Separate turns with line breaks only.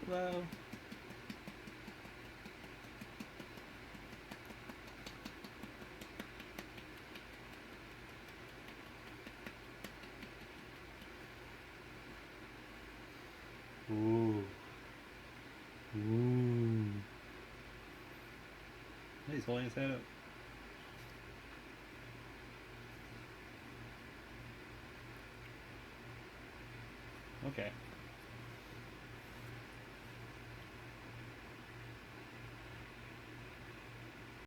Well, ooh, ooh. He's holding his head up. Okay.